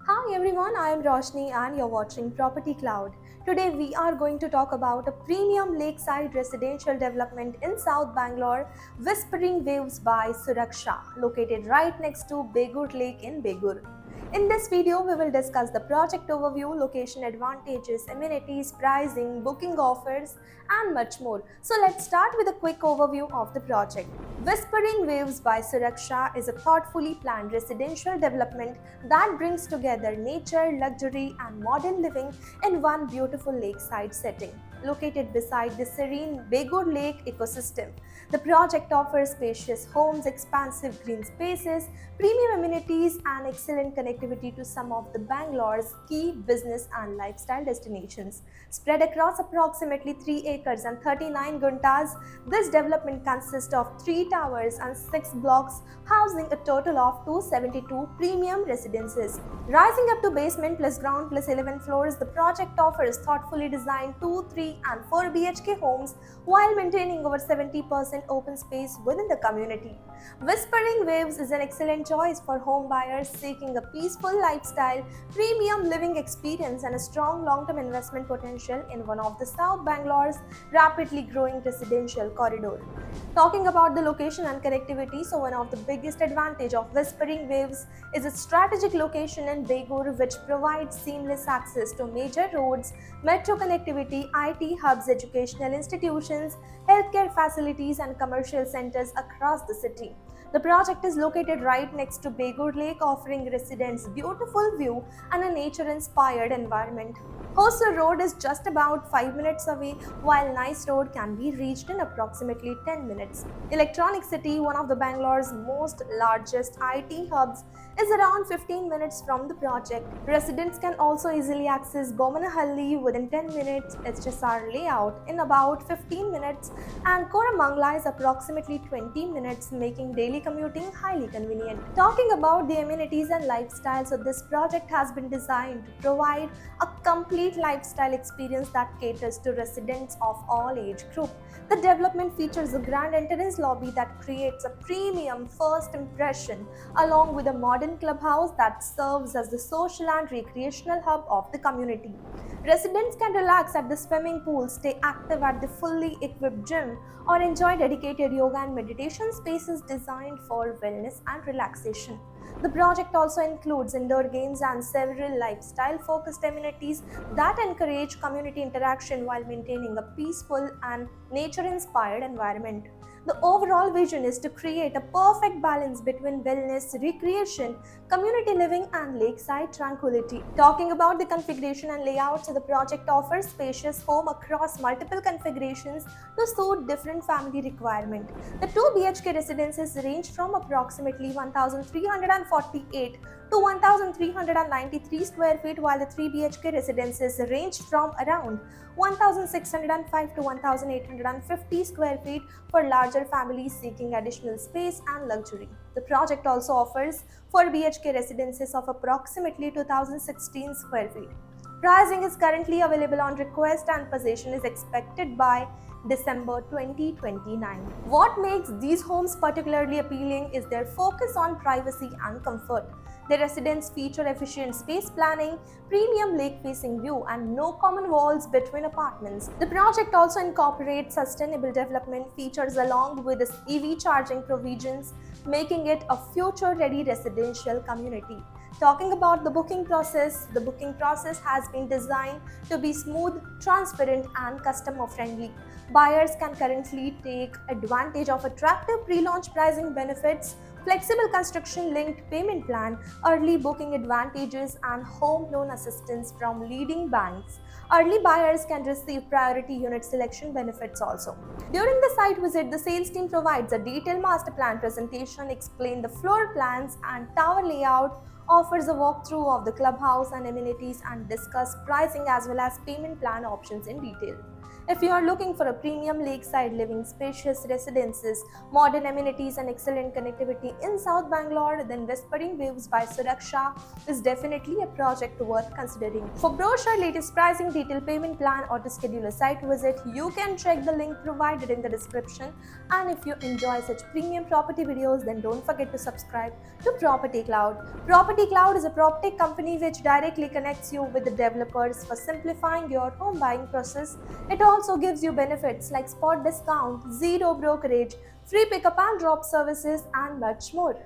Hi everyone, I am Roshni and you're watching Property Cloud. Today we are going to talk about a premium lakeside residential development in South Bangalore, Whispering Waves by Suraksha, located right next to Begur Lake in Begur. In this video, we will discuss the project overview, location advantages, amenities, pricing, booking offers, and much more. So let's start with a quick overview of the project. Whispering Waves by Suraksha is a thoughtfully planned residential development that brings together nature, luxury, and modern living in one beautiful lakeside setting. Located beside the serene Begur Lake ecosystem, the project offers spacious homes, expansive green spaces, premium amenities, and excellent connectivity to some of the Bangalore's key business and lifestyle destinations. Spread across approximately 3 acres and 39 guntas, this development consists of 3 towers and 6 blocks, housing a total of 272 premium residences. Rising up to basement plus ground plus 11 floors, the project offers thoughtfully designed 2, 3, and 4 BHK homes while maintaining over 70% open space within the community. Whispering Waves is an excellent choice for home buyers seeking a peaceful lifestyle, premium living experience, and a strong long-term investment potential in one of the South Bangalore's rapidly growing residential corridor. Talking about the location and connectivity, so one of the biggest advantage of Whispering Waves is its strategic location in Begur, which provides seamless access to major roads, metro connectivity, IT hubs, educational institutions, healthcare facilities, and commercial centers across the city. The project is located right next to Begur Lake, offering residents beautiful view and a nature-inspired environment. Hosur Road is just about 5 minutes away, while Nice Road can be reached in approximately 10 minutes. Electronic City, one of the Bangalore's most largest IT hubs, is around 15 minutes from the project. Residents can also easily access Bomanahalli within 10 minutes, HSR layout in about 15 minutes, and Koramangala is approximately 20 minutes, making daily commuting highly convenient. Talking about the amenities and lifestyle, so this project has been designed to provide a complete lifestyle experience that caters to residents of all age group. The development features a grand entrance lobby that creates a premium first impression, along with a modern clubhouse that serves as the social and recreational hub of the community. Residents can relax at the swimming pool, stay active at the fully equipped gym, or enjoy dedicated yoga and meditation spaces designed for wellness and relaxation. The project also includes indoor games and several lifestyle focused amenities that encourage community interaction while maintaining a peaceful and nature inspired environment. The overall vision is to create a perfect balance between wellness, recreation, community living, and lakeside tranquility. Talking about the configuration and layout, so the project offers spacious home across multiple configurations to suit different family requirements. The 2 BHK residences range from approximately 1,348 to 1,393 square feet, while the 3 BHK residences range from around 1,605 to 1,850 square feet for larger families seeking additional space and luxury. The project also offers 4 BHK residences of approximately 2,016 square feet. Pricing is currently available on request and possession is expected by December 2029. What makes these homes particularly appealing is their focus on privacy and comfort. The residents feature efficient space planning, premium lake-facing view, and no common walls between apartments. The project also incorporates sustainable development features along with its EV charging provisions, making it a future-ready residential community. Talking about the booking process has been designed to be smooth, transparent, and customer-friendly. Buyers can currently take advantage of attractive pre-launch pricing benefits, flexible construction-linked payment plan, early booking advantages, and home loan assistance from leading banks. Early buyers can receive priority unit selection benefits also. During the site visit, the sales team provides a detailed master plan presentation, explain the floor plans and tower layout, offers a walkthrough of the clubhouse and amenities, and discuss pricing as well as payment plan options in detail. If you are looking for a premium lakeside living, spacious residences, modern amenities, and excellent connectivity in South Bangalore, then Whispering Waves by Suraksha is definitely a project worth considering. For brochure, latest pricing, detailed payment plan, or to schedule a site visit, you can check the link provided in the description. And if you enjoy such premium property videos, then don't forget to subscribe to Property Cloud. Property Cloud is a PropTech company which directly connects you with the developers for simplifying your home buying process. It also gives you benefits like spot discount, zero brokerage, free pickup and drop services, and much more.